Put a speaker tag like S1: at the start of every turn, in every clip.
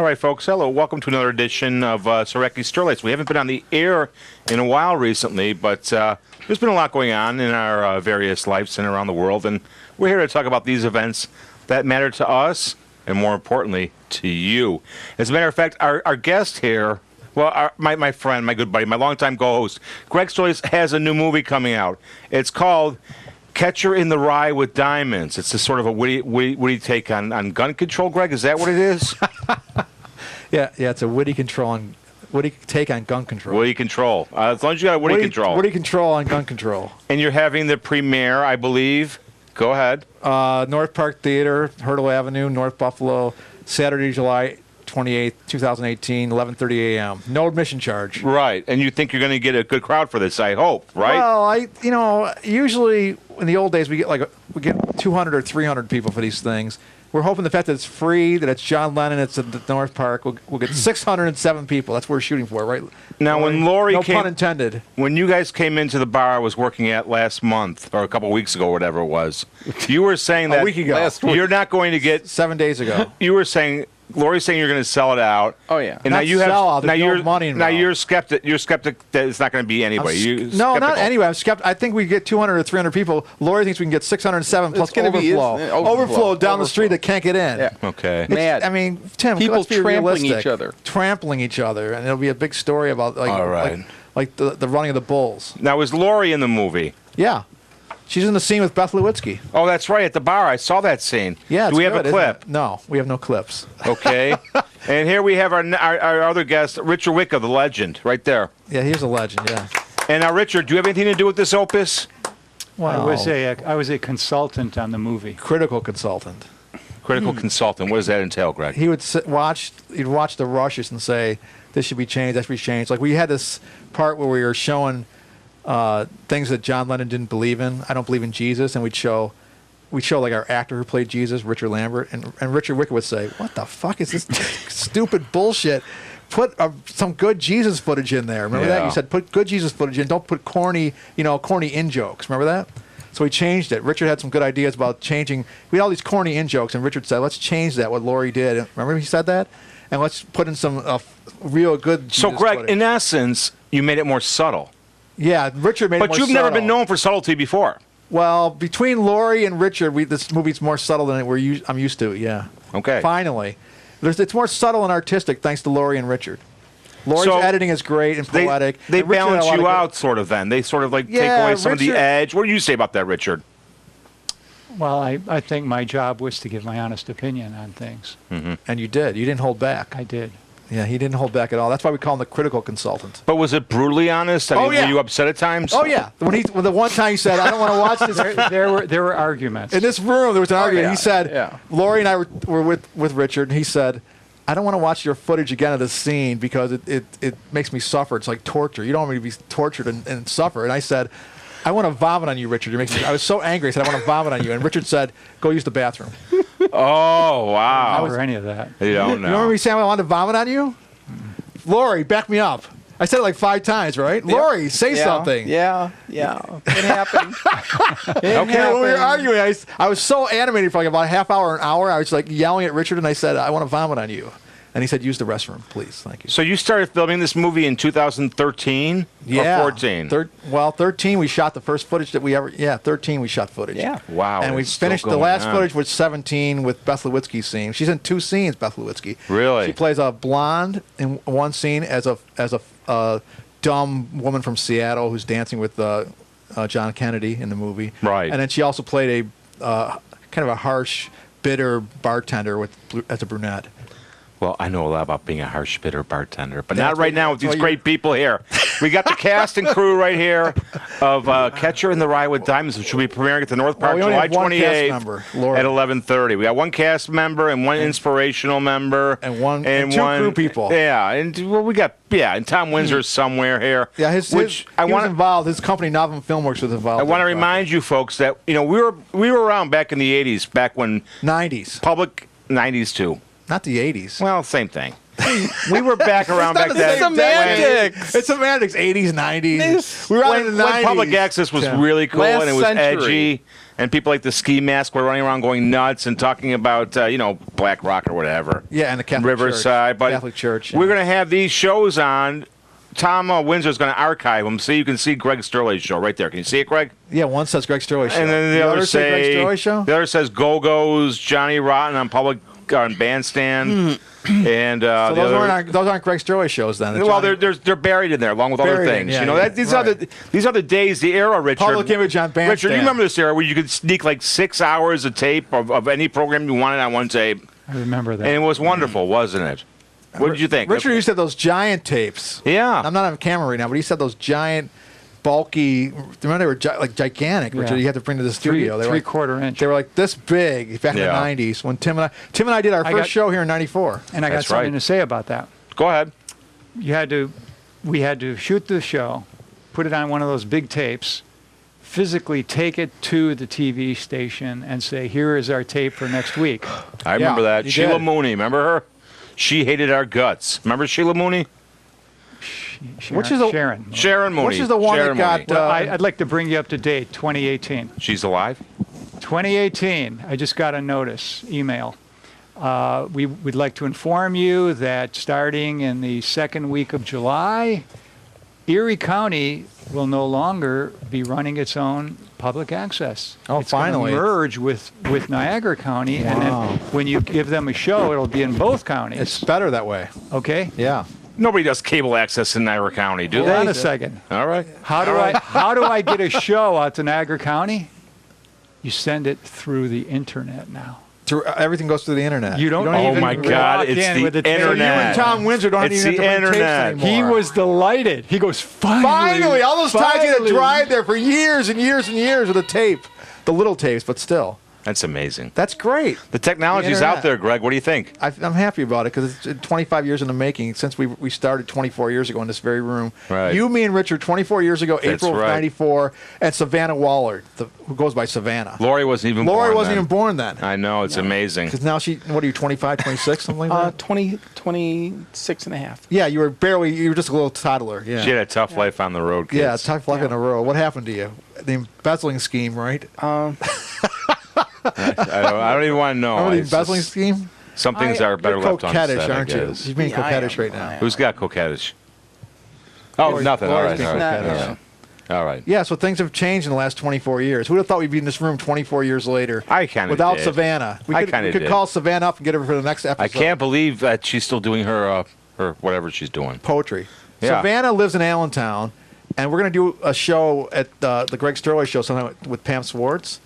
S1: All right, folks. Hello. Welcome to another edition of Saracki Sterlace. We haven't been on the air in a while recently, but there's been a lot going on in our various lives and around the world, and we're here to talk about these events that matter to us and, more importantly, to you. As a matter of fact, our guest here, well, my friend, my good buddy, my longtime co-host, Greg Sterlace, has a new movie coming out. It's called Catcher in the Rye with Diamonds. It's a sort of a witty take on gun control, Greg. Is that what it is?
S2: Yeah, it's a witty take on gun control.
S1: Witty control. As long as you got a witty control.
S2: Witty control on gun control.
S1: And you're having the premiere, I believe. Go ahead.
S2: North Park Theater, Hurdle Avenue, North Buffalo, Saturday, July 28th, 2018, 11:30 a.m. No admission charge.
S1: Right, and you think you're going to get a good crowd for this, I hope, right?
S2: Well, usually in the old days we get 200 or 300 people for these things. We're hoping the fact that it's free, that it's John Lennon, it's at the North Park, we'll get 607 people. That's what we're shooting for, right?
S1: Now, when Lori
S2: no
S1: came,
S2: pun intended.
S1: When you guys came into the bar I was working at last month, or a couple of weeks ago, whatever it was, you were saying that
S2: a week ago.
S1: You're not going to get
S2: 7 days ago.
S1: You were saying. Lori's saying you're going to sell it out.
S3: Oh yeah.
S1: And
S2: not
S1: now you
S2: sell out.
S1: now
S2: you're money involved.
S1: Now you're skeptic. You're skeptic that it's not going to be anybody.
S2: No, not anyway. I'm skeptic. I think we get 200 or 300 people. Lori thinks we can get 607 plus overflow. Overflow down the street that can't get in.
S3: Yeah.
S1: Okay.
S3: Mad.
S2: I mean, Tim,
S3: people
S2: let's be
S3: trampling
S2: realistic.
S3: each other.
S2: Trampling each other, and it'll be a big story about like the running of the bulls.
S1: Now, is Lori in the movie?
S2: Yeah. She's in the scene with Beth Lewitsky.
S1: Oh, that's right, at the bar. I saw that scene.
S2: Yeah,
S1: do we have
S2: good,
S1: a clip?
S2: No, we have no clips.
S1: Okay. And here we have our other guest, Richard Wicka, the legend, right there.
S2: Yeah, he's a legend, yeah.
S1: And now, Richard, do you have anything to do with this opus?
S2: Wow.
S4: I was a consultant on the movie.
S2: Critical consultant.
S1: Critical consultant. What does that entail, Greg?
S2: He would watch the rushes and say, this should be changed, that should be changed. Like, we had this part where we were showing things that John Lennon didn't believe in. I don't believe in Jesus, and we'd show like our actor who played Jesus, Richard Lambert, and Richard Wicka would say, "What the fuck is this stupid bullshit? Put some good Jesus footage in there." Remember that? You said put good Jesus footage in. Don't put corny in jokes. Remember that? So we changed it. Richard had some good ideas about changing. We had all these corny in jokes, and Richard said, "Let's change that." What Lori did. Remember he said that? And let's put in some real good. Jesus
S1: so, Greg,
S2: footage.
S1: in essence, you made it more subtle.
S2: Yeah, Richard made it more subtle.
S1: But you've never been known for subtlety before.
S2: Well, between Lori and Richard, this movie's more subtle than I'm used to, yeah.
S1: Okay.
S2: Finally. It's more subtle and artistic thanks to Lori and Richard. Lori's editing is great and poetic.
S1: They balance you out, sort of, then. They sort of take away some of the edge. What do you say about that, Richard?
S4: Well, I think my job was to give my honest opinion on things.
S1: Mm-hmm.
S2: And you did. You didn't hold back.
S4: I did.
S2: Yeah, he didn't hold back at all. That's why we call him the critical consultant.
S1: But was it brutally honest? I mean,
S2: yeah.
S1: Were you upset at times?
S2: Oh, yeah. The one time he said, I don't want to watch this.
S4: There were arguments.
S2: In this room, there was an argument.
S3: Yeah.
S2: He said, Lori and I were with Richard, and he said, I don't want to watch your footage again of this scene because it makes me suffer. It's like torture. You don't want me to be tortured and suffer. And I said, I want to vomit on you, Richard. I was so angry. I said, I want to vomit on you. And Richard said, go use the bathroom.
S1: Oh, wow.
S4: I don't remember any of that.
S1: You don't know.
S2: You remember me saying I wanted to vomit on you? Lori, back me up. I said it like 5 times, right? Yeah. Lori, say something.
S3: Yeah. It happened.
S2: When we were arguing, I was so animated for like about a half hour, an hour. I was like yelling at Richard, and I said, I want to vomit on you. And he said, use the restroom, please. Thank you.
S1: So you started filming this movie in 2013 or 14?
S2: 13, we shot the first footage that we ever... Yeah, 13, we shot footage.
S3: Yeah.
S1: Wow.
S2: And we finished the last footage with 17 with Beth Lewitsky's scene. She's in 2 scenes, Beth Lewitsky.
S1: Really?
S2: She plays a blonde in one scene as a dumb woman from Seattle who's dancing with John Kennedy in the movie.
S1: Right.
S2: And then she also played a kind of a harsh, bitter bartender as a brunette.
S1: Well, I know a lot about being a harsh, bitter bartender, but not right now with these great people here. We got the cast and crew right here of Catcher in the Rye with Diamonds, which will be premiering at the North Park July 28th at 11:30. We got one cast member and one inspirational member.
S2: And two crew people.
S1: Yeah, and we got, and Tom Windsor somewhere here.
S2: Yeah, he was involved. His company, Novum Filmworks, was involved.
S1: I want to remind you folks that, we were around back in the 80s, back when...
S2: 90s.
S1: Public 90s, too.
S2: Not the 80s.
S1: Well, same thing. We were back around back then.
S3: It's
S2: semantics. 80s, 90s. We were out in the 90s.
S1: When public access was really cool and it was edgy and people like the Ski Mask were running around going nuts and talking about, Black Rock or whatever.
S2: Yeah, and the Catholic
S1: Riverside.
S2: Church.
S1: But
S2: Catholic Church.
S1: we're going to have these shows on. Tom Windsor's going to archive them so you can see Greg Sterlace's show right there. Can you see it, Greg?
S2: Yeah, one says Greg Sterlace Show.
S1: And then the other
S2: say Greg Sterlace Show?
S1: The other says Go-Go's, Johnny Rotten on Bandstand. And
S2: So those aren't Greg Sterlace shows then.
S1: well, they're buried in there along with other
S2: Buried in,
S1: things.
S2: yeah,
S1: These
S2: right.
S1: are the days, the era, Richard.
S2: Public image on Bandstand.
S1: Richard, you remember this era where you could sneak like 6 hours of tape of any program you wanted on one tape,
S4: I remember that.
S1: and it was wonderful, wasn't it? What did you think?
S2: Richard used to have those giant tapes.
S1: Yeah.
S2: I'm not on camera right now, but he said those giant, bulky. Remember they were gigantic. Richard, you had to bring to the studio. They were like,
S4: 3/4 inch.
S2: They were like this big back
S1: Yeah.
S2: in the '90s when Tim and I did our first show here in '94.
S4: And I got
S1: That's
S4: something
S1: right.
S4: to say about that.
S1: Go ahead.
S4: We had to shoot the show, put it on one of those big tapes, physically take it to the TV station and say, here is our tape for next week.
S1: I remember that.
S2: you
S1: Sheila
S2: did.
S1: Mooney, remember her? She hated our guts. Remember Sheila Mooney?
S2: Which is a-
S4: Sharon.
S1: Sharon Mooney.
S2: Which is the one
S1: Sharon
S2: that got?
S1: Mooney.
S4: Well, I'd like to bring you up to date, 2018.
S1: She's alive?
S4: 2018, I just got a notice, email. We'd like to inform you that starting in the second week of July, Erie County will no longer be running its own public access.
S2: Oh,
S4: it's gonna
S2: finally.
S4: merge with Niagara County, and then when you give them a show, it'll be in both counties.
S2: It's better that way.
S4: Okay?
S2: Yeah.
S1: Nobody does cable access in Niagara County, do
S4: Hold
S1: they?
S4: on a second.
S1: All right.
S4: How do I get a show out to Niagara County? You send it through the internet now.
S2: Everything goes through the internet.
S4: You don't
S1: Oh
S4: even
S1: my God,
S4: walk
S1: it's
S4: in
S1: the
S4: with a tape.
S2: So you
S1: internet.
S2: and Tom Windsor don't
S1: It's
S2: even
S1: the
S2: have to bring tapes
S1: internet.
S2: anymore.
S4: He was delighted. He goes, finally.
S2: All those times you had to
S4: finally."
S2: drive there for years and years and years with a tape. The little tapes, but still.
S1: That's amazing.
S2: That's great.
S1: The technology's
S2: The
S1: out
S2: internet.
S1: there, Greg. What do you think?
S2: I'm happy about it because it's 25 years in the making since we started 24 years ago in this very room.
S1: Right.
S2: You, me, and Richard 24 years ago,
S1: That's
S2: April of
S1: right.
S2: '94, and Savannah Waller, who goes by Savannah.
S1: Lori wasn't even
S2: Lori
S1: born
S2: wasn't
S1: then.
S2: even born then.
S1: I know. It's amazing.
S2: Because now what are you, 25, 26, something like that?
S3: 26 and a half.
S2: Yeah, you were just a little toddler. Yeah.
S1: She had a tough life on the road, kids.
S2: Yeah, tough luck in a row. What happened to you? The embezzling scheme, right?
S1: I don't even want to know.
S2: Remember the
S1: It's
S2: embezzling
S1: just-
S2: scheme?
S1: Some things are better
S2: You're
S1: left
S2: coquettish,
S1: unsaid, I
S2: aren't you?
S1: guess.
S2: You're being
S3: Yeah, I
S2: coquettish
S3: am.
S2: right now.
S3: I am.
S1: Who's got coquettish? Oh,
S2: Lori's-
S1: nothing. All
S2: Lori's
S1: right.
S2: being
S1: All right.
S2: coquettish.
S1: All right. All right.
S2: Yeah, so things have changed in the last 24 years. Who would have thought we'd be in this room 24 years later?
S1: I kinda
S2: without
S1: did.
S2: Savannah. We
S1: I
S2: could,
S1: kinda
S2: we could
S1: did.
S2: call Savannah up and get her for the next episode.
S1: I can't believe that she's still doing her whatever she's doing.
S2: Poetry.
S1: Yeah.
S2: Savannah lives in Allentown, and we're going to do a show at the Greg Sterlace show sometime with Pam Swartz.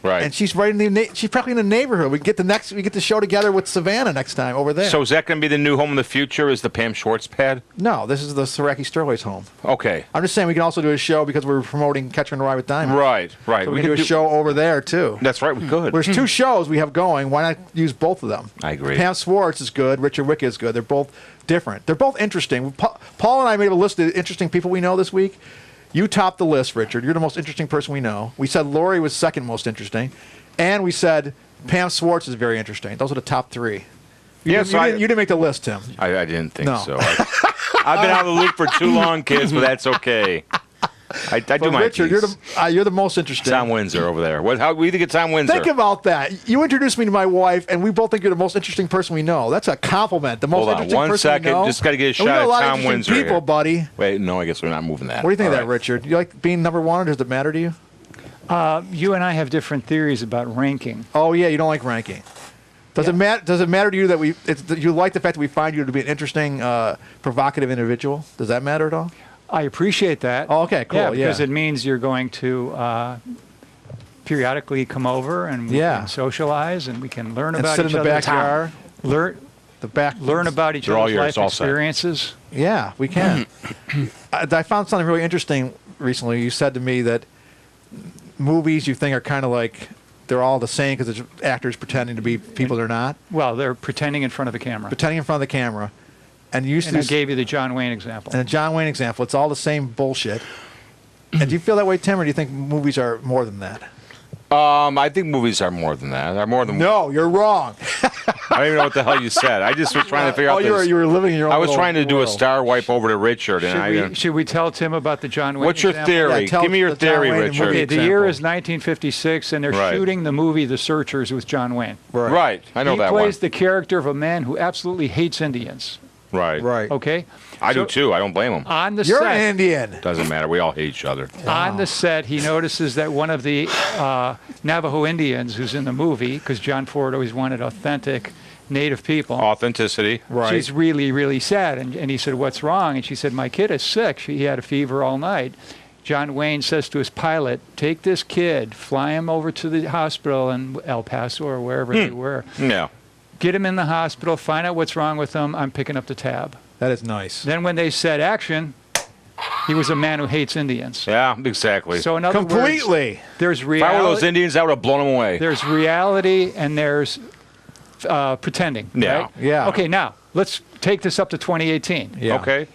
S1: Right.
S2: And she's right in she's probably in the neighborhood. We get the show together with Savannah next time over there.
S1: So is that going to be the new home of the future? Is the Pam Schwartz pad?
S2: No, this is the Saracki Sterlace home.
S1: Okay.
S2: I'm just saying we can also do a show because we're promoting Catcher in the Rye with Diamond.
S1: Right. Right.
S2: So we can do a show over there too.
S1: That's right. We could.
S2: There's two shows we have going. Why not use both of them?
S1: I agree.
S2: Pam Swartz is good. Richard Wicka is good. They're both different. They're both interesting. Paul and I made a list of interesting people we know this week. You topped the list, Richard. You're the most interesting person we know. We said Lori was second most interesting. And we said Pam Swartz is very interesting. Those are the top three. You didn't make the list, Tim.
S1: I didn't think
S2: No.
S1: so. I've been out of the loop for too long, kids, but that's okay. I do
S2: But
S1: my
S2: Richard,
S1: piece.
S2: you're the most interesting.
S1: Tom Windsor over there. How do you think of Tom Windsor?
S2: Think about that. You introduced me to my wife, and we both think you're the most interesting person we know. That's a compliment. The most
S1: Hold on,
S2: interesting
S1: one
S2: person
S1: second.
S2: we know.
S1: Just gotta get a
S2: And
S1: shot
S2: we know
S1: at
S2: a lot
S1: Tom
S2: of interesting
S1: Windsor
S2: people,
S1: here.
S2: buddy.
S1: Wait, no, I guess we're not moving that.
S2: What do you think
S1: All
S2: of that,
S1: right.
S2: Richard? You like being number one, or does it matter to you?
S4: You and I have different theories about ranking.
S2: Oh yeah, you don't like ranking. Does it matter? Does it matter to you that you like the fact that we find you to be an interesting, provocative individual? Does that matter at all?
S4: I appreciate that.
S2: Oh, okay, cool,
S4: Yeah, because
S2: yeah.
S4: it means you're going to periodically come over and we
S2: Yeah.
S4: can socialize and we can learn
S2: And
S4: about
S2: sit
S4: each
S2: in the
S4: other's
S2: backyard.
S4: learn about each
S1: They're all
S4: other's
S1: yours
S4: life
S1: also.
S4: experiences.
S2: Yeah, we can. I found something really interesting recently. You said to me that movies you think are kind of like they're all the same because it's actors pretending to be people they're not,
S4: Well, they're pretending in front of the camera.
S2: pretending in front of the camera. And you used
S4: And I
S2: to
S4: gave you the John Wayne example.
S2: and a John Wayne example. It's all the same bullshit. And do you feel that way, Tim, or do you think movies are more than that?
S1: I think movies are more than that. Are more than
S2: No, you're wrong.
S1: I don't even know what the hell you said. I just was trying to figure out this.
S2: You were living in your own
S1: I was
S2: little
S1: trying to do a
S2: world.
S1: star wipe over to Richard. And
S4: Should we tell Tim about the John Wayne
S1: what's your
S4: example?
S1: theory?
S2: Yeah, tell
S1: Give me your
S2: the John
S1: theory,
S2: Wayne
S1: Richard.
S2: movie.
S4: Okay, the year
S2: example.
S4: is 1956, and they're
S1: Right.
S4: shooting the movie The Searchers with John Wayne.
S1: Right. I know
S4: He
S1: that one.
S4: plays the character of a man who absolutely hates Indians.
S1: Right.
S2: Right.
S4: Okay?
S1: I
S4: So
S1: do too. I don't blame him.
S4: On the
S2: You're
S4: set,
S2: an Indian.
S1: Doesn't matter. We all hate each other.
S4: on the set, he notices that one of the Navajo Indians who's in the movie, because John Ford always wanted authentic Native people.
S1: Authenticity.
S2: Right.
S4: She's really, really sad. And he said, "What's wrong?" And she said, "My kid is sick. He had a fever all night." John Wayne says to his pilot, "Take this kid, fly him over to the hospital in El Paso or wherever they were.
S1: Yeah.
S4: Get him in the hospital, find out what's wrong with him. I'm picking up the tab."
S2: That is nice.
S4: Then when they said action, he was a man who hates Indians.
S1: Yeah, exactly.
S4: So in other words,
S2: Completely.
S4: there's
S1: if I were those
S4: reality,
S1: Indians, I would have blown them away.
S4: there's reality, and there's pretending.
S1: Yeah.
S4: Right?
S2: Yeah.
S4: Okay, now let's take this up to 2018.
S2: Yeah.
S1: Okay.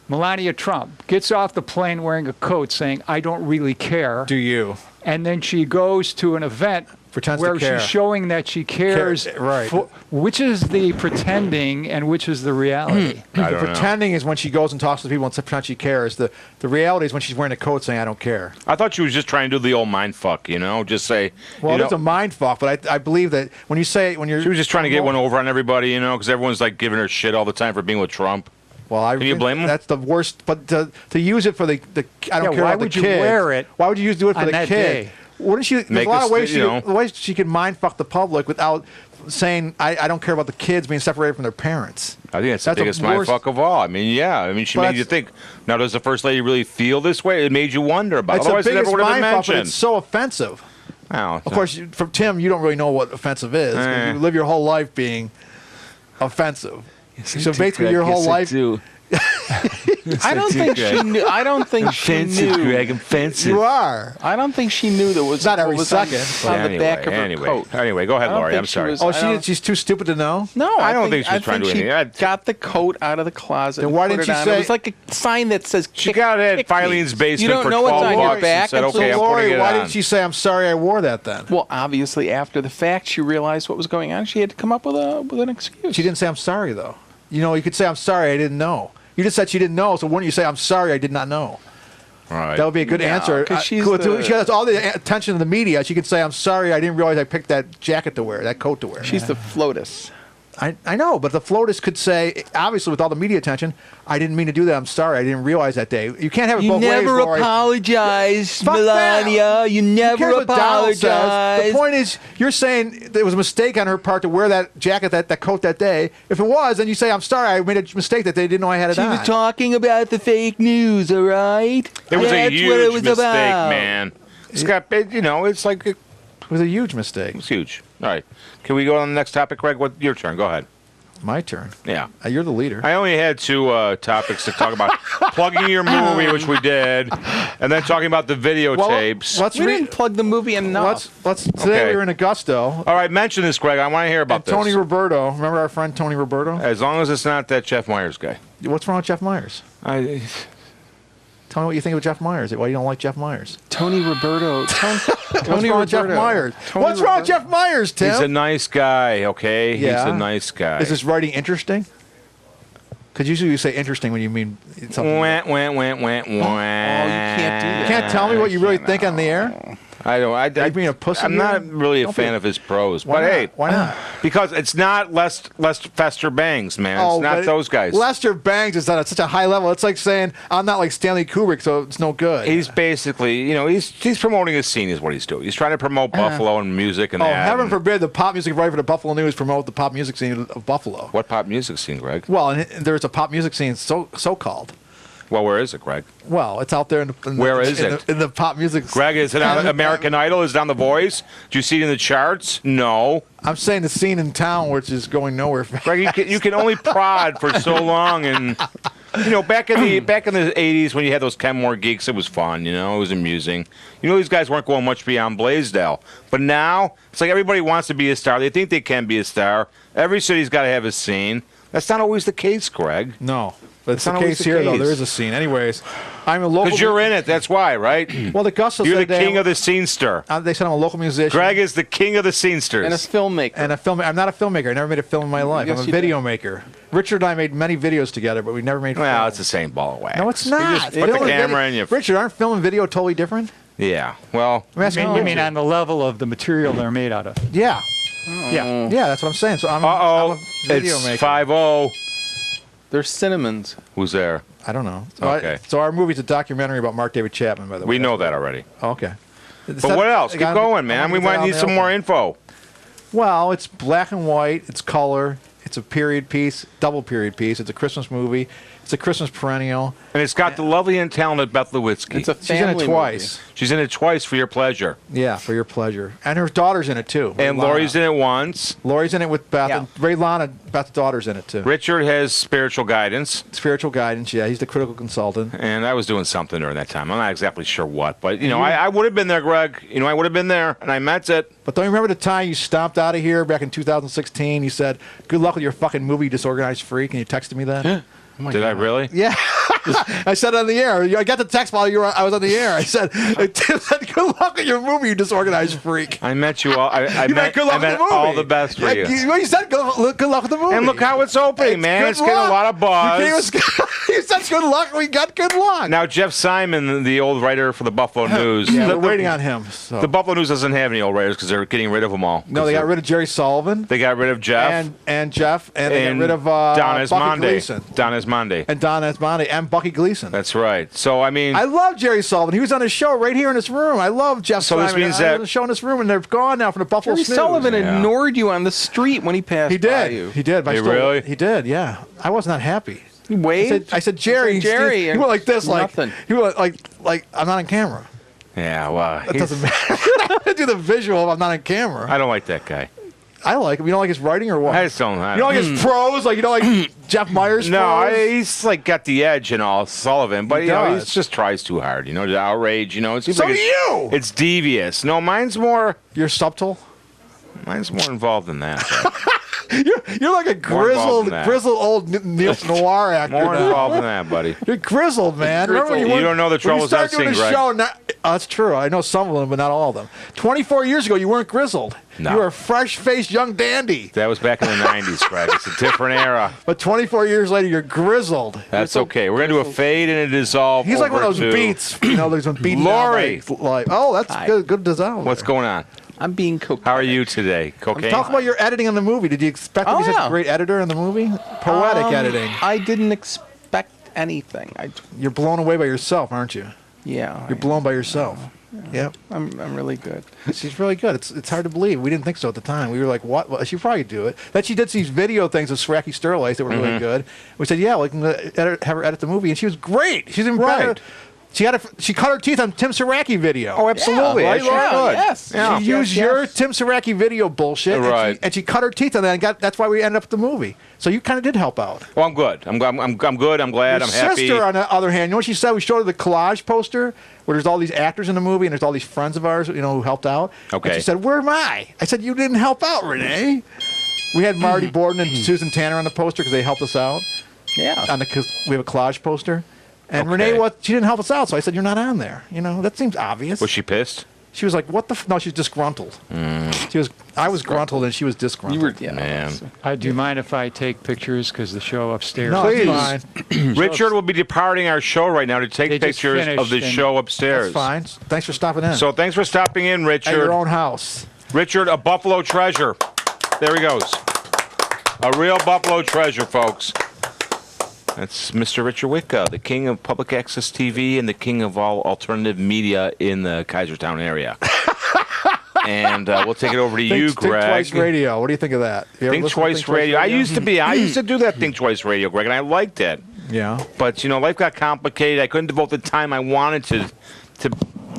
S4: Melania Trump gets off the plane wearing a coat saying, "I don't really care."
S2: Do you?
S4: And then she goes to an event
S2: Pretends to
S4: where
S2: care.
S4: she's showing that she cares.
S2: Right.
S4: Which is the pretending and which is the reality?
S1: I
S2: The
S1: don't know.
S2: pretending is when she goes and talks to people and pretends she cares. The reality is when she's wearing a coat saying, I don't care.
S1: I thought she was just trying to do the old mind fuck, just say.
S2: Well,
S1: you
S2: it's
S1: know,
S2: a mind fuck, but I believe that when you say, when you're.
S1: she was just trying to get one over on everybody, because everyone's like giving her shit all the time for being with Trump.
S2: Well,
S1: Can you blame 'em?
S2: That's the worst. But to use it for the I don't
S4: Yeah,
S2: care
S4: why
S2: about
S4: would
S2: the
S4: you
S2: kid.
S4: wear it
S2: Why would you do it for
S4: on
S2: the
S4: that
S2: kid?
S4: day?
S2: Wouldn't she? There's
S1: Make
S2: a lot
S1: us
S2: of ways
S1: th- you know.
S2: the ways she can mind fuck the public without saying I don't care about the kids being separated from their parents.
S1: I think that's the
S2: That's the
S1: biggest mind
S2: worst-
S1: fuck of all. She
S2: But
S1: made you
S2: that's-
S1: think. Now, does the first lady really feel this way? It made you wonder about.
S2: It's
S1: Otherwise,
S2: the
S1: it never
S2: biggest
S1: would have been
S2: mind fuck, but
S1: mentioned.
S2: it's so offensive.
S1: Oh,
S2: Of course, from Tim, you don't really know what offensive is. 'Cause
S1: Eh.
S2: You live your whole life being offensive. So basically, your whole life.
S3: I don't think she knew. I don't think she knew.
S1: offensive.
S2: You are.
S3: I don't think she knew that was
S2: Not every
S3: what was
S2: second,
S3: on the back of her
S1: anyway,
S3: coat.
S1: Anyway, go ahead,
S3: I don't
S1: Lori.
S3: think
S1: I'm
S3: she
S1: sorry.
S3: was-
S2: Oh,
S3: I don't-
S2: she's too stupid to know.
S3: No,
S1: I don't think she was trying to do
S3: she
S1: anything.
S3: got the coat out of the closet.
S2: Then
S3: and
S2: why
S3: put
S2: didn't
S3: it
S2: she
S3: on.
S2: say-
S3: It was like a sign that says
S1: She
S3: kick,
S1: got it at
S3: kick me.
S1: Filene's basement
S3: You don't
S1: for
S3: know what's
S1: 12
S3: on your
S1: bucks and
S3: back
S1: said,
S3: until-
S1: okay, I'm
S2: So,
S1: putting
S2: Lori,
S1: it
S2: why
S1: on.
S2: didn't she say, I'm sorry I wore that then?
S3: Well, obviously, after the fact, she realized what was going on. She had to come up with an excuse.
S2: She didn't say, I'm sorry, though. You could say, I'm sorry, I didn't know. You just said she didn't know, so wouldn't you say, I'm sorry, I did not know?
S1: Right.
S2: That would be a good
S3: No,
S2: answer.
S3: 'cause she's
S2: She has all the attention of the media. She could say, I'm sorry, I didn't realize I picked that jacket to wear, that coat to wear.
S3: She's the FLOTUS.
S2: I know, but the FLOTUS could say, obviously with all the media attention, I didn't mean to do that. I'm sorry. I didn't realize that day. You can't have it both ways, Lori.
S3: apologized,
S2: Fuck Melania.
S3: You
S2: Who cares what Donald says? The point is, you're saying there was a mistake on her part to wear that jacket, that coat that day. If it was, then you say, I'm sorry, I made a mistake that they didn't know I had it on.
S3: talking about the fake news, all right?
S1: It was a huge mistake, man. It's got, it's like
S2: It was a huge mistake.
S1: it's huge. All right. Can we go on the next topic, Greg? Your turn. Go ahead.
S2: My turn.
S1: Yeah.
S2: You're the leader.
S1: I only had two topics to talk about. Plugging your movie, which we did, and then talking about the videotapes.
S2: Let's
S3: We
S2: read.
S3: didn't plug the movie enough.
S2: Today
S1: Okay.
S2: we were in Augusto.
S1: All right, mention this, Greg. I want to hear about
S2: And Tony
S1: this.
S2: Roberto. Remember our friend Tony Roberto?
S1: As long as it's not that Jeff Myers guy.
S2: What's wrong with Jeff Myers? Tell me what you think of Jeff Myers. Why you don't like Jeff Myers?
S3: Tony Roberto.
S2: What's wrong with Jeff Myers?
S3: Tony
S2: What's wrong with
S3: Roberto.
S2: Jeff Myers, Tim?
S1: He's a nice guy, okay?
S2: Yeah.
S1: He's a nice guy.
S2: Is his writing interesting? Because usually you say interesting when you mean something.
S1: Wah, wah, wah, wah, wah.
S3: Oh, you can't do that.
S2: You can't tell me what you really think on the air?
S1: I don't.
S2: Are you being a pussy
S1: I'm
S2: here?
S1: not really a
S2: Don't
S1: fan
S2: be-
S1: of his prose.
S2: Why
S1: but
S2: not?
S1: hey,
S2: Why not?
S1: because it's not Fester Bangs, man. It's not
S2: but
S1: those guys.
S2: Lester Bangs is at such a high level. It's like saying I'm not like Stanley Kubrick, so it's no good.
S1: He's basically, he's promoting his scene is what he's doing. He's trying to promote Buffalo and music and
S2: oh,
S1: that.
S2: heaven
S1: and-
S2: forbid the pop music writer for the Buffalo News promote the pop music scene of Buffalo.
S1: What pop music scene, Greg?
S2: Well, and there's a pop music scene so called.
S1: Well, where is it, Greg?
S2: Well, it's out there in the
S1: Where is it?
S2: in the pop music.
S1: Greg, is it on American Idol? Is it on The Voice? Do you see it in the charts? No.
S2: I'm saying the scene in town, which is going nowhere.
S1: Greg, you can only prod for so long, and back in the 80s when you had those Kenmore geeks, it was fun. It was amusing. These guys weren't going much beyond Blaisdell, but now it's like everybody wants to be a star. They think they can be a star. Every city's got to have a scene. That's not always the case, Greg.
S2: No. But it's the
S1: not always
S2: case
S1: the
S2: here, though.
S1: case.
S2: There is a scene. Anyways, I'm a local...
S1: Because you're in it. That's why, right?
S2: Well, the Gustos
S1: You're the
S2: said they-
S1: king of the scenester.
S2: They said I'm a local musician.
S1: Greg is the king of the scenesters.
S3: And a filmmaker.
S2: And a film. I'm not a filmmaker. I never made a film in my life.
S3: Yes,
S2: I'm a
S3: you
S2: video maker. Richard and I made many videos together, but we never made
S1: Well,
S2: film.
S1: it's the same ball of wax.
S2: No, it's not.
S1: You just put the
S2: Film and
S1: camera
S2: video-
S1: and you...
S2: Richard, aren't film and video totally different?
S1: Yeah, well...
S2: I'm asking
S4: You mean
S2: Richard.
S4: on the level of the material they're made out of?
S2: Yeah.
S4: Yeah.
S2: Yeah, that's what I'm saying. So I'm
S1: Uh-oh,
S2: a video
S1: it's
S2: maker.
S1: 5-0.
S3: They're cinnamons.
S1: Who's there?
S2: I don't know. So,
S1: Okay.
S2: so our movie's a documentary about Mark David Chapman, by the way.
S1: We know that already.
S2: Oh, okay.
S1: But what else? Keep going, man. We might need some more info.
S2: Well, it's black and white. It's color. It's a period piece, double period piece. It's a Christmas movie. It's a Christmas perennial.
S1: And it's got the lovely and talented Beth Lewitsky.
S3: It's a
S2: She's in
S3: family
S2: it twice.
S1: She's in it twice for your pleasure.
S2: Yeah, for your pleasure. And her daughter's in it too.
S1: And Lori's in it once.
S2: Lori's in it with Beth.
S3: Yeah.
S2: And Ray Lana, Beth's daughter's in it too.
S1: Richard has spiritual guidance.
S2: Spiritual guidance. Yeah, he's the critical consultant.
S1: And I was doing something during that time. I'm not exactly sure what. But, I would have been there, Greg. I would have been there. And I meant it.
S2: But don't you remember the time you stomped out of here back in 2016? You said, "Good luck with your fucking movie, you disorganized freak," and you texted me that.
S1: Did I really?
S2: Yeah. I said it on the air. I got the text while I was on the air. I said, "Tim said, good luck with your movie, you disorganized freak."
S1: I meant you all. I
S2: You
S1: meant,
S2: good luck
S1: I
S2: with the
S1: meant
S2: movie.
S1: all the best for you.
S2: You said good luck with the movie.
S1: And look how it's opening, man.
S2: good
S1: It's getting a
S2: luck.
S1: lot of buzz.
S2: You said good luck. We got good luck.
S1: Now, Jeff Simon, the old writer for the Buffalo News.
S2: Yeah,
S1: the,
S2: we're waiting on him. So.
S1: The Buffalo News doesn't have any old writers because they're getting rid of them all.
S2: No, they got rid of Jerry Sullivan.
S1: They got rid of Jeff.
S2: And Jeff. And they got rid of
S1: Don
S2: Bucky
S1: Esmonde.
S2: Gleason.
S1: Don Esmonde.
S2: And Don Esmonde. And Bucky Gleason.
S1: That's right. So, I mean...
S2: I love Jerry Sullivan. He was on his show right here in this room. I love Jeff
S1: So
S2: Simon.
S1: this means
S2: I
S1: that-
S2: was on the show in this room, and they're gone now from the Buffalo
S3: Jerry
S2: Snooze.
S3: Sullivan
S1: Yeah.
S3: ignored you on the street when he passed
S2: He
S3: by
S2: did.
S3: you.
S2: He did. but I
S1: He
S2: still-
S1: really?
S2: He did, yeah. I was not happy.
S3: He waved.
S2: I said, Jerry.
S3: Jerry.
S2: He went like this, like
S3: Nothing.
S2: he went like I'm not on camera.
S1: Yeah, well...
S2: That doesn't matter. I do the visual if I'm not on camera.
S1: I don't like that guy.
S2: I like him. You don't like his writing or what?
S1: I just don't...
S2: You don't like his prose? Like you don't like Jeff Myers'
S1: No,
S2: prose?
S1: he's like got the edge and all, Sullivan, but
S2: He
S1: he
S2: does.
S1: just tries too hard. The outrage. It seems
S2: So
S1: like
S2: do you!
S1: It's devious. No, mine's more
S2: You're subtle.
S1: involved than that.
S2: You're like a
S1: More involved than that.
S2: grizzled old Neil Noir actor.
S1: More
S2: now.
S1: involved than that, buddy.
S2: You're grizzled, man. Remember when
S1: You
S2: went-
S1: don't know the
S2: when
S1: troubles
S2: you
S1: I've
S2: started doing
S1: seen,
S2: the
S1: Greg.
S2: show, that's true. I know some of them, but not all of them. 24 years ago, you weren't grizzled.
S1: No.
S2: You were a fresh-faced young dandy.
S1: That was back in the 90s, Greg. It's a different era.
S2: But 24 years later, you're grizzled.
S1: That's okay. We're going to do a fade and a dissolve.
S2: He's like one of
S1: over
S2: those
S1: to-
S2: beats. There's some beating
S1: Lori.
S2: down by life. Oh, that's
S3: Hi.
S2: good dissolve.
S1: What's going on?
S3: I'm being cocaine.
S1: How are you today? Cocaine?
S2: Talk about your editing on the movie. Did you expect to
S3: Oh,
S2: be such
S3: yeah.
S2: a great editor in the movie? Poetic editing.
S3: I didn't expect anything.
S2: You're blown away by yourself, aren't you?
S3: Yeah.
S2: You're blown by yourself. Yep.
S3: I'm really good.
S2: She's really good. It's hard to believe. We didn't think so at the time. We were like, what? Well, she probably do it. Then she did these video things of Saracki Sterlace that were really good. We said, yeah, we can have her edit the movie. And she was great. She's even better.
S1: Right.
S2: She cut her teeth on Tim Saracki video.
S1: Oh, absolutely.
S2: Yeah,
S1: As you
S2: right,
S1: should.
S3: yes.
S1: Yeah.
S2: She used your Tim Saracki video bullshit,
S1: Right.
S2: and she cut her teeth on that, and that's why we ended up with the movie. So you kind of did help out.
S1: Well, I'm good. I'm good. I'm glad.
S2: Your
S1: I'm happy.
S2: sister, on the other hand, you know what she said? We showed her the collage poster where there's all these actors in the movie, and there's all these friends of ours, who helped out.
S1: Okay.
S2: And she said, "Where am I?" I said, "You didn't help out, Renee." We had Marty Borden and Susan Tanner on the poster because they helped us out.
S3: Yeah.
S2: Because we have a collage poster. And
S1: Okay.
S2: Renee, she didn't help us out, so I said, "You're not on there." That seems obvious.
S1: Was she pissed?
S2: She was like, "What the?" No, she's disgruntled. I was gruntled, and she was disgruntled.
S3: You were, yeah.
S1: Man.
S4: Do you mind if I take pictures because the show upstairs?
S2: No,
S1: Please.
S2: it's fine.
S1: Richard will be departing our show right now to take
S4: They just
S1: pictures of the
S4: finished
S1: show upstairs.
S2: That's fine. Thanks for stopping in.
S1: So thanks for stopping in,
S2: at
S1: Richard.
S2: your own house.
S1: Richard, a Buffalo treasure. There he goes. A real Buffalo treasure, folks. That's Mr. Richard Wicka, the king of public access TV and the king of all alternative media in the Kaisertown area. And we'll take it over to you,
S2: Think
S1: Greg.
S2: Twice Radio. What do you think of that? You ever
S1: Think
S2: listen to
S1: Twice Radio. I used to do that Think Twice Radio, Greg, and I liked it.
S2: Yeah.
S1: But life got complicated. I couldn't devote the time I wanted to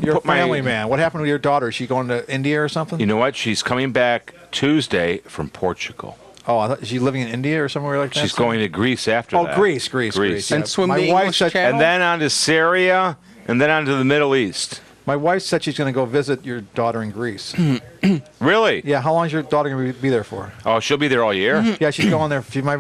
S2: You're a
S1: put my
S2: family man. What happened with your daughter? Is she going to India or something?
S1: You know what? She's coming back Tuesday from Portugal.
S2: Oh, I thought, is she living in India or somewhere like that?
S1: She's going to Greece after
S2: Oh,
S1: that.
S2: Greece.
S1: Greece.
S2: Yeah.
S3: And swim
S2: My
S3: the
S2: wife
S3: English
S2: said,
S3: Channel?
S1: And then on to Syria, and then on to the Middle East.
S2: My wife said she's going to go visit your daughter in Greece.
S1: Really?
S2: Yeah, how long is your daughter going to be there for?
S1: Oh, she'll be there all year?
S2: Yeah, she's going there. My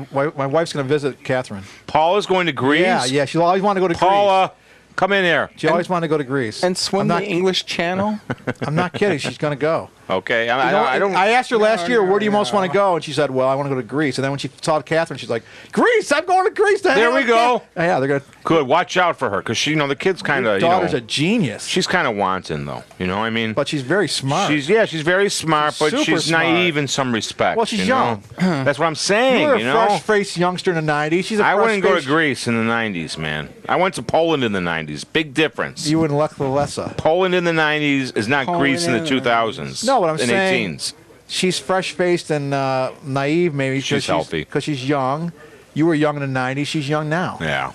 S2: wife's going to visit Catherine.
S1: Paula's going to Greece?
S2: Yeah, she always wanted to go to Greece.
S1: Paula, come in here.
S2: She always wanted to go to Greece.
S3: And swim the English Channel?
S2: I'm not kidding. She's going to go.
S1: Okay.
S2: I asked her last year, where do you most want to go? And she said, well, I want to go to Greece. And then when she saw Catherine, she's like, Greece, I'm going to Greece.
S1: There we go.
S2: Yeah, they're going to.
S1: Good. Watch out for her, because she, the kid's kind of,
S2: daughter's a genius.
S1: She's kind of wanton, though. You know what I mean?
S2: But she's very smart.
S1: She's very smart, but
S2: super
S1: she's
S2: smart.
S1: naive in some respects.
S2: Well, she's young.
S1: That's what I'm saying,
S2: You were a fresh-faced youngster in the 90s. She's a
S1: I wouldn't go to
S2: fresh-faced-
S1: Greece in the 90s, man. I went to Poland in the 90s. Big difference.
S2: You and Lech Walesa.
S1: Poland in the 90s is not Greece in the 2000s.
S2: No, what I'm
S1: and
S2: saying.
S1: 18s.
S2: She's fresh-faced and naive, maybe.
S1: She's healthy.
S2: Because she's young. You were young in the 90s. She's young now.
S1: Yeah.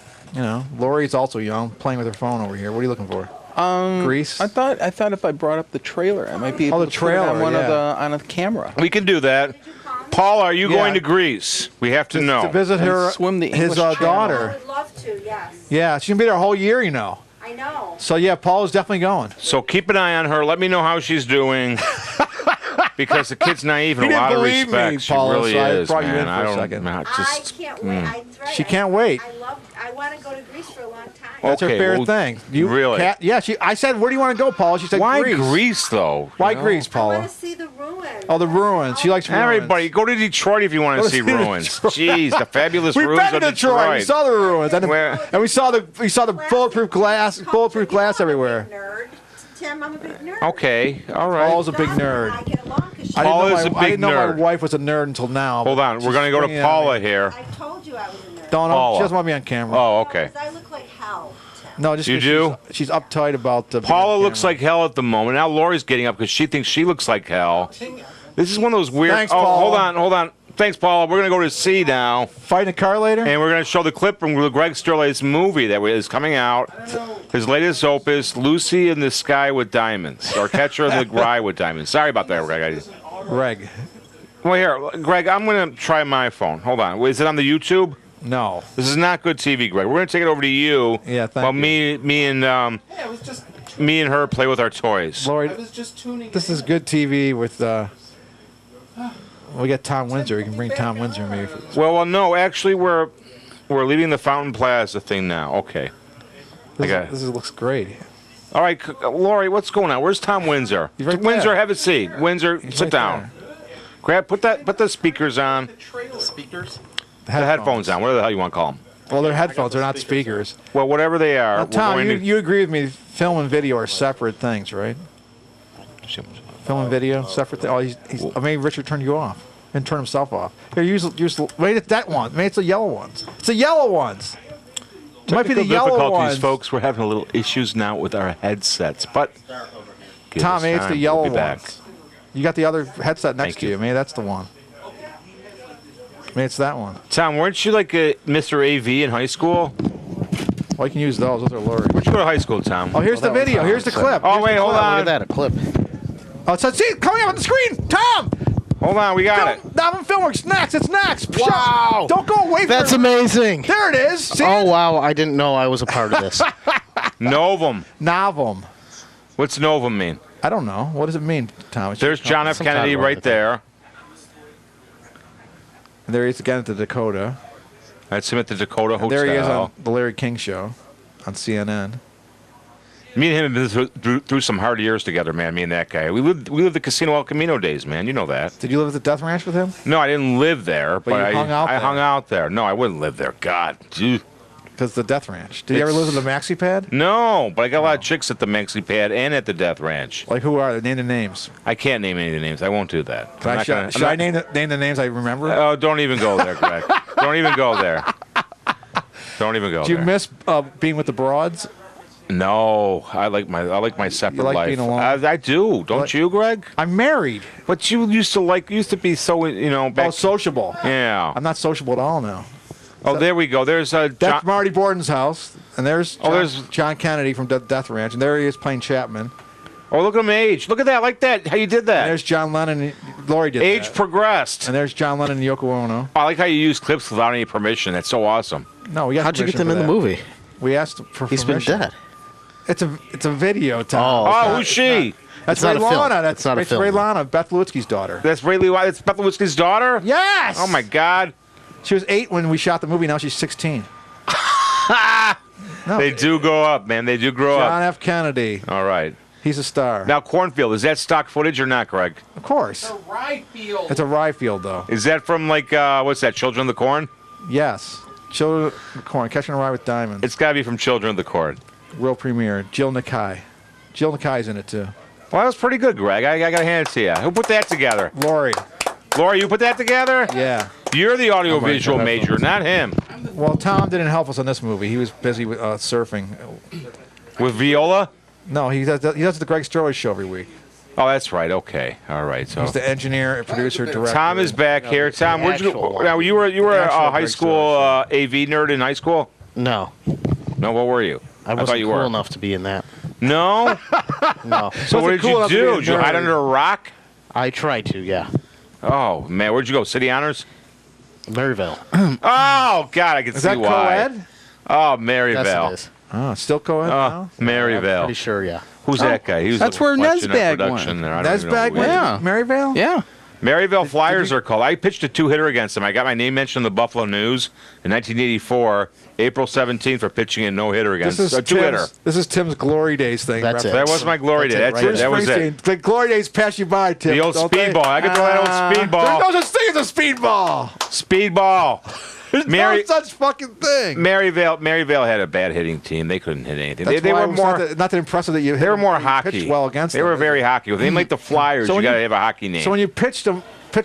S2: Lori's also young, playing with her phone over here. What are you looking for? Greece?
S3: I thought if I brought up the trailer, I might be able
S2: the
S3: to
S2: trailer,
S3: put it on
S2: yeah.
S3: on a camera.
S1: We can do that. Paul, are you
S2: Yeah.
S1: going to Greece? We have to know.
S2: To visit her,
S3: swim the
S2: his
S3: English Channel.
S5: I
S2: daughter.
S5: would love to, yes.
S2: Yeah, she's going to be there a whole year,
S5: I know.
S2: So, yeah, Paul is definitely going.
S1: So keep an eye on her. Let me know how she's doing. Because the kid's naive in
S2: He
S1: a lot
S2: didn't
S1: of
S2: believe me,
S1: respects. She
S2: Paula,
S1: really
S2: so I
S1: is,
S2: brought you
S1: man.
S2: in for
S1: I
S2: a
S1: don't.
S2: second.
S1: Not
S5: I
S1: just,
S5: can't wait. That's right.
S2: She can't wait.
S5: I want to go to Greece for a long time.
S2: That's her
S1: Okay,
S2: favorite
S1: well,
S2: thing.
S1: really?
S2: Yeah, I said, where do you want to go, Paul? She said,
S1: Why
S2: Greece.
S1: Greece, though?
S2: Why
S1: You know?
S2: Greece,
S5: I
S2: Paula?
S5: want to see the ruins.
S2: Oh, the ruins. She likes ruins.
S1: Everybody, go to Detroit if you want
S2: Go
S1: to
S2: to
S1: see
S2: see
S1: ruins.
S2: Detroit.
S1: Jeez, the fabulous
S2: We've
S1: ruins
S2: been
S1: of
S2: to Detroit. We saw the ruins, and,
S1: Where-
S2: and we saw the bulletproof glass, everywhere.
S5: I'm a big nerd. Tim, I'm a big nerd.
S1: Okay, all right.
S2: Paul's a big nerd.
S5: I get along 'cause she-
S2: I
S1: Paul
S2: didn't
S1: is
S2: know
S1: a
S2: I
S1: big
S2: didn't know my
S1: nerd.
S2: wife was a nerd until now.
S1: Hold on, we're going to go to Paula here.
S5: I told you I was a nerd.
S2: Don't
S1: Paula.
S2: She doesn't want to be on camera.
S1: Oh, okay.
S5: 'Cause I look like hell, Tim.
S2: No, just
S1: You
S2: 'cause
S1: do?
S2: She's uptight about being
S1: Paula
S2: on
S1: looks
S2: camera.
S1: like hell at the moment. Now Lori's getting up because she thinks she looks like hell. This is one of those weird.
S2: Thanks,
S1: oh,
S2: Paula.
S1: hold on. Thanks, Paula. We're going to go to C now,
S2: Fighting a car later.
S1: and we're going to show the clip from the Greg Sterlace movie that is coming out. His latest opus, Lucy in the Sky with Diamonds, or Catcher in the Rye with Diamonds. Sorry about that, Greg.
S2: Greg.
S1: Well, here, Greg, I'm going to try my phone. Hold on. Is it on the YouTube?
S2: No.
S1: This is not good TV, Greg. We're going to take it over to you.
S2: Yeah, thank
S1: while
S2: you.
S1: me and her play with our toys.
S2: Lori,
S6: I was just tuning
S2: this
S6: in.
S2: is good TV with. We got Tom Windsor. You can bring Tom Windsor maybe.
S1: Well, no. Actually, we're leaving the Fountain Plaza thing now. Okay.
S2: This looks great.
S1: All right, Lori, what's going on? Where's Tom Windsor?
S2: He's right
S1: Windsor,
S2: there.
S1: have a seat. Windsor,
S2: He's
S1: sit
S2: right
S1: down. Grab, put the speakers on.
S6: Speakers.
S1: The headphones on. Whatever the hell you want to call them.
S2: Well, they're headphones. They're not speakers.
S1: Well, whatever they are.
S2: Now,
S1: we're
S2: Tom,
S1: going to-
S2: you agree with me? Film and video are separate things, right? Film and video, separate things. Oh, maybe Richard turned you off and turned himself off. Here, use. Wait, it's that one. Maybe it's the yellow ones. It's the yellow ones. It might be the
S1: Technical
S2: yellow
S1: difficulties,
S2: ones.
S1: folks. We're having a little issues now with our headsets, but give
S2: Tom,
S1: us
S2: maybe it's
S1: time.
S2: the yellow
S1: We'll be back.
S2: ones. You got the other headset next
S1: Thank
S2: to
S1: you.
S2: you. Maybe that's the one. Maybe it's that one.
S1: Tom, weren't you like a Mr. AV in high school?
S2: Well, you can use those. Those are Lori.
S1: Where'd you go to high school, Tom?
S2: Oh, here's the video. Here's the clip.
S1: Oh,
S2: Here's
S1: wait,
S2: the
S1: hold
S2: clip.
S1: on.
S6: Look at that, a clip.
S2: Oh, so see, coming up on the screen. Tom!
S1: Hold on, we got it.
S2: Now I'm filming. It's next. It's next.
S6: Wow.
S2: Don't go away
S6: That's
S2: from it.
S6: amazing.
S2: There it is. See
S6: Oh,
S2: it?
S6: wow. I didn't know I was a part of this.
S1: Novum.
S2: Novum.
S1: What's Novum mean?
S2: I don't know. What does it mean, Tom?
S1: There's John F.
S6: Some kind
S1: Kennedy
S6: of
S1: right there.
S2: And there he is again at the Dakota.
S1: That's him at the Dakota
S2: And
S1: Hotel.
S2: there he is on the Larry King Show on CNN.
S1: Me and him have been through some hard years together, man. Me and that guy. We lived the Casino El Camino days, man. You know that.
S2: Did you live at the Death Ranch with him?
S1: No, I didn't live there, but
S2: you
S1: I
S2: hung out
S1: I
S2: there.
S1: hung out there. No, I wouldn't live there. God, Gee.
S2: Because the Death Ranch. Did you ever live at the Maxi Pad?
S1: No, but I got a lot of chicks at the Maxi Pad and at the Death Ranch.
S2: Like who are they? Name the names.
S1: I can't name any of the names. I won't do that.
S2: Can
S1: I'm
S2: I,
S1: not gonna-
S2: should
S1: I'm
S2: I
S1: not-
S2: name the names I remember?
S1: Oh, don't even go there, Greg. Don't even go there. Don't even go
S2: Do you
S1: there.
S2: miss being with the broads?
S1: No, I like my separate
S2: You like
S1: life.
S2: being alone?
S1: I do. Don't
S2: Like-
S1: you, Greg?
S2: I'm married.
S1: But you used to be so back.
S2: Oh, sociable.
S1: Yeah.
S2: I'm not sociable at all now.
S1: Oh, there we go. There's
S2: That's
S1: John.
S2: Marty Borden's house. And there's John,
S1: there's-
S2: John Kennedy from Death Ranch. And there he is playing Chapman.
S1: Oh, look at him age. Look at that. Like that. How you did
S2: And
S1: that.
S2: there's John Lennon. And Lori did
S1: Age
S2: that.
S1: progressed.
S2: And there's John Lennon and Yoko Ono.
S1: I like how you use clips without any permission. That's so awesome.
S2: No, we got
S6: How'd you get
S2: permission
S6: them in
S2: for
S6: the
S2: that.
S6: movie?
S2: We asked for
S6: He's been
S2: permission.
S6: dead.
S2: It's a video, Tom.
S1: Oh, who's she?
S2: That's
S6: It's not
S2: Ray
S6: a film.
S2: Lana.
S6: It's not a
S2: It's
S6: film.
S2: Ray Lana, Beth Lewinsky's daughter.
S1: That's That's Beth Lewinsky's daughter?
S2: Yes.
S1: Oh, my God.
S2: She was 8 when we shot the movie. Now she's 16. No.
S1: They do go up, man. They do grow
S2: John
S1: up.
S2: F. Kennedy.
S1: All right.
S2: He's a star.
S1: Now, Cornfield, is that stock footage or not, Greg?
S2: Of course. It's a rye field, though.
S1: Is that from, like, what's that, Children of the Corn?
S2: Yes. Children of the Corn, Catching a Rye with Diamonds.
S1: It's got to be from Children of the Corn.
S2: World premiere. Jill Nakai. Jill Nakai's in it, too.
S1: Well, that was pretty good, Greg. I got to hand it to you. Who put that together?
S2: Lori.
S1: Laura, you put that together?
S2: Yeah.
S1: You're the audiovisual
S2: Oh, my God.
S1: major, not him.
S2: Well, Tom didn't help us on this movie. He was busy with surfing.
S1: With Viola?
S2: No, he does the Greg Sterlace show every week.
S1: Oh, that's right. Okay. All right. So
S2: He's the engineer, producer, director.
S1: Tom is back here. Tom, where'd you
S6: actual-
S1: now you were a
S2: actual
S1: high
S2: Greg
S1: school AV nerd in high school?
S6: No,
S1: No, what were you?
S6: I wasn't
S1: thought you
S6: cool
S1: were.
S6: enough to be in that.
S1: No?
S6: No,
S1: So what did
S2: cool
S1: you
S2: enough to be
S1: do?
S2: a
S1: Did you hide
S2: nerd.
S1: under a rock?
S6: I tried to. Yeah,
S1: Oh, man, where'd you go? City honors?
S6: Maryville.
S1: Oh, God, I can
S2: Is
S1: see
S2: that
S1: why.
S2: co-ed?
S1: Oh,
S6: Yes,
S1: Maryville.
S6: it is.
S2: Oh, still co-ed
S1: Oh,
S2: now?
S6: Pretty
S1: Maryville.
S6: sure. Yeah.
S1: Who's that guy? He was
S3: That's where
S1: watching our
S3: Nesbag
S1: production
S3: went.
S1: there. I don't even know
S2: Nesbag
S1: who he
S2: went
S1: is.
S3: Yeah.
S2: to Maryville?
S3: Yeah.
S1: Maryville Flyers are called. I pitched a two-hitter against them. I got my name mentioned in the Buffalo News in 1984, April 17th, for pitching a no-hitter against a two-hitter.
S2: This is Tim's Glory Days thing.
S6: That's it.
S1: That was my glory day. That's it.
S2: Bruce
S1: That was it.
S2: Springsteen. The Glory Days pass you by, Tim.
S1: The old
S2: don't they?
S1: speedball. I could throw that old speedball.
S2: There's no such thing as a speedball.
S1: Speedball.
S2: There's
S1: Mary-
S2: no such fucking thing.
S1: Maryville had a bad hitting team. They couldn't hit anything.
S2: That's
S1: They
S2: why
S1: were
S2: it was
S1: more.
S2: not that impressive that you
S1: They were more
S2: you
S1: hockey.
S2: pitched well against
S1: They
S2: them.
S1: were very hockey. If they like the Flyers,
S2: So
S1: you
S2: when
S1: got to
S2: you-
S1: have a hockey name.
S2: So when you pitched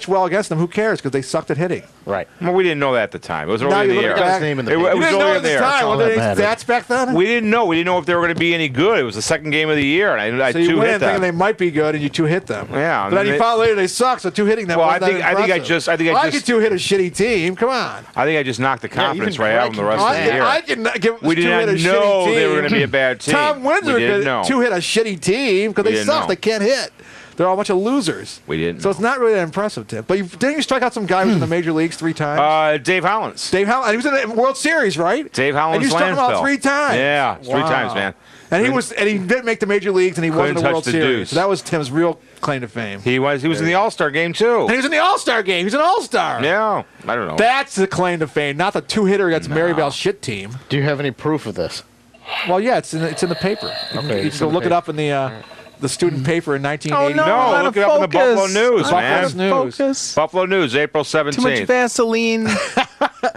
S2: well against them, who cares? Because they sucked at hitting.
S6: Right.
S1: Well, we didn't know that at the time. It was
S2: Now
S1: early in
S2: you
S1: the
S2: look
S1: year.
S2: back-
S6: Got his name in the
S1: It
S6: paper.
S1: was
S2: You didn't
S1: early
S2: know
S1: in
S2: at the
S1: there.
S2: time.
S6: That's
S2: Were
S6: all
S2: there
S6: that
S2: any
S6: mattered.
S2: stats back then?
S1: We didn't know. We didn't know if they were going to be any good. It was the second game of the year, and I
S2: So you
S1: two
S2: went
S1: hit
S2: in thinking
S1: them.
S2: they might be good, and you two hit them.
S1: Yeah,
S2: But then you
S1: they-
S2: found later they suck, so two hitting them.
S1: Well,
S2: wasn't
S1: I think
S2: that
S1: I
S2: impressive.
S1: just
S2: I could two hit a shitty team. Come on.
S1: I just knocked the confidence
S6: even
S1: right out of them the
S6: Greg
S1: rest
S6: can
S1: of the year.
S2: I can give
S1: We did
S2: two
S1: not
S2: hit a
S1: know
S2: shitty team.
S1: they were going to be a bad team.
S2: Tom Windsor
S1: we didn't
S2: could
S1: know.
S2: two hit a shitty team because
S1: We
S2: they
S1: didn't
S2: suck.
S1: know.
S2: They can't hit. They're all a bunch of losers.
S1: We didn't
S2: So
S1: know.
S2: it's not really that impressive, Tim. But didn't you strike out some guy who was in the major leagues 3 times?
S1: Dave Hollins.
S2: Dave Howell, and he was in the World Series, right?
S1: Dave Hollins.
S2: And you struck him out
S1: Lansville.
S2: 3 times.
S1: Yeah, 3
S2: Wow.
S1: times, man.
S2: And he didn't make the major leagues, and he wasn't in
S1: Couldn't
S2: the
S1: touch
S2: World
S1: the
S2: Series.
S1: deuce.
S2: So that was Tim's real claim to fame.
S1: He was in the All-Star game too.
S2: And he was in the All-Star game. He's an All-Star.
S1: Yeah, I don't know.
S2: That's the claim to fame, not the two-hitter against Maryville shit team.
S6: Do you have any proof of this?
S2: Well, yeah, it's in the paper. You
S6: it's
S2: can
S6: in
S2: look
S6: the
S2: it up in the student paper in 1980.
S3: Oh, no.
S1: No,
S3: Out
S1: look
S3: of
S1: it up in the
S3: focus.
S1: Buffalo News,
S2: Buffalo
S1: man.
S2: News.
S3: Focus.
S1: Buffalo News, April
S3: Too much
S1: 17th.
S3: Vaseline.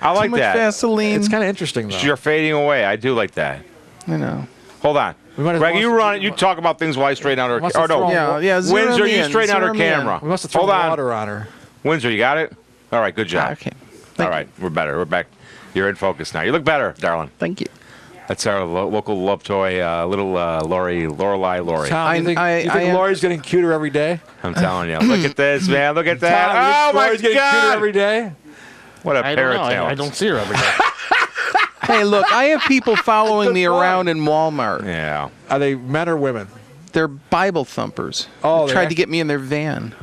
S1: I like
S3: Too much
S1: that.
S3: Vaseline.
S2: It's kind of interesting, though.
S1: You're fading away. I do like that.
S3: I know.
S1: Hold on.
S2: We might have
S1: Greg, you
S2: lost-
S1: run it. You talk about things while I straighten out her.
S2: Must
S1: Oh
S2: have
S1: no,
S2: thrown-
S3: Yeah. Zero
S1: Windsor,
S3: me
S1: you
S3: in,
S1: straighten out her
S3: zero me in.
S1: camera.
S2: We must have thrown
S1: Hold on.
S2: water on her.
S1: Windsor, you got it. All right, good job.
S3: Okay.
S1: All right, we're better. We're back. You're in focus now. You look better, darling.
S3: Thank you.
S1: That's our local love toy, little Lorelei.
S2: Tom, you think Lori's getting cuter every day?
S1: I'm telling you. Look at this, man. Look at that.
S2: Tom, you
S1: Oh
S2: think
S1: my
S2: Lori's getting cuter
S1: God!
S2: every day?
S1: What a
S6: I
S1: pair
S6: don't
S1: of
S6: know.
S1: talents.
S6: I don't see her every day.
S3: Hey, look, I have people following me around in Walmart.
S1: Yeah.
S2: Are they men or women?
S3: They're Bible thumpers.
S2: Oh,
S3: They tried to get me in their van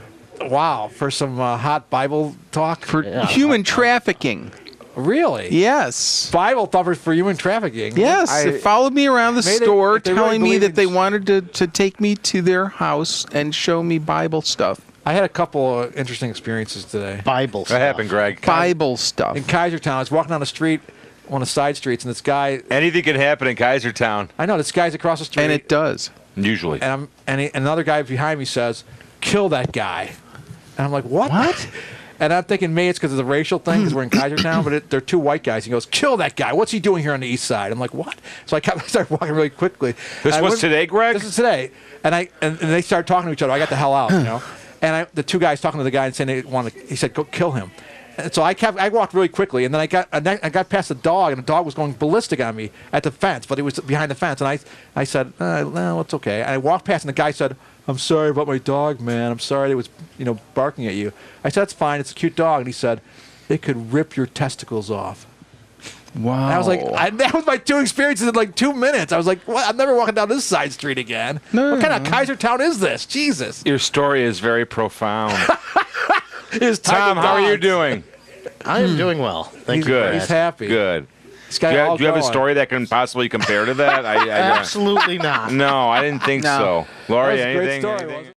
S2: Wow, for some hot Bible talk?
S3: for
S6: Yeah.
S3: human trafficking.
S2: Really?
S3: Yes.
S2: Bible thumpers for human trafficking?
S3: Yes, they followed me around the
S2: Maybe
S3: store
S2: if they really
S3: telling me
S2: believe
S3: that they
S2: in-
S3: wanted to take me to their house and show me Bible stuff.
S2: I had a couple of interesting experiences today.
S6: Bible
S1: What
S6: stuff.
S1: happened, Greg?
S3: Bible stuff.
S2: In Kaisertown, I was walking down the street, one of the side streets, and this guy,
S1: Anything can happen in Kaisertown,
S2: I know this guy's across the street,
S3: And it does.
S1: usually.
S2: and another guy behind me says, "Kill that guy," and I'm like, "What?" And I'm thinking maybe it's because of the racial thing, because we're in Kaisertown, but they're 2 white guys. He goes, "Kill that guy. What's he doing here on the east side?" I'm like, "What?" So I started walking really quickly.
S1: This
S2: And I
S1: was
S2: went-
S1: today, Greg?
S2: This is today, and they started talking to each other. I got the hell out, you know. And the 2 guys talking to the guy and saying they want to. He said, "Go kill him." And so I walked really quickly, and then I got past the dog, and the dog was going ballistic on me at the fence, but it was behind the fence, and I said, "No, it's okay." And I walked past, and the guy said, "I'm sorry about my dog, man. I'm sorry it was, barking at you." I said, "That's fine. It's a cute dog." And he said, "It could rip your testicles off."
S3: Wow.
S2: And I was like, that was my 2 experiences in like 2 minutes. I was like, what? I'm never walking down this side street again.
S3: No,
S2: What kind of
S3: no.
S2: Kaisertown is this? Jesus.
S1: Your story is very profound.
S2: His
S1: Tom, how are you doing?
S6: I am doing well. Thank you.
S1: Good.
S6: for
S2: He's
S6: asking.
S2: happy.
S1: Good.
S2: It's got
S1: Do
S2: it all
S1: you have a
S2: going.
S1: story that can possibly compare to that?
S6: Absolutely not.
S1: No, I didn't think
S3: No.
S1: so. Laurie,
S2: That was a great
S1: anything?
S2: story,
S1: anything?
S2: wasn't it?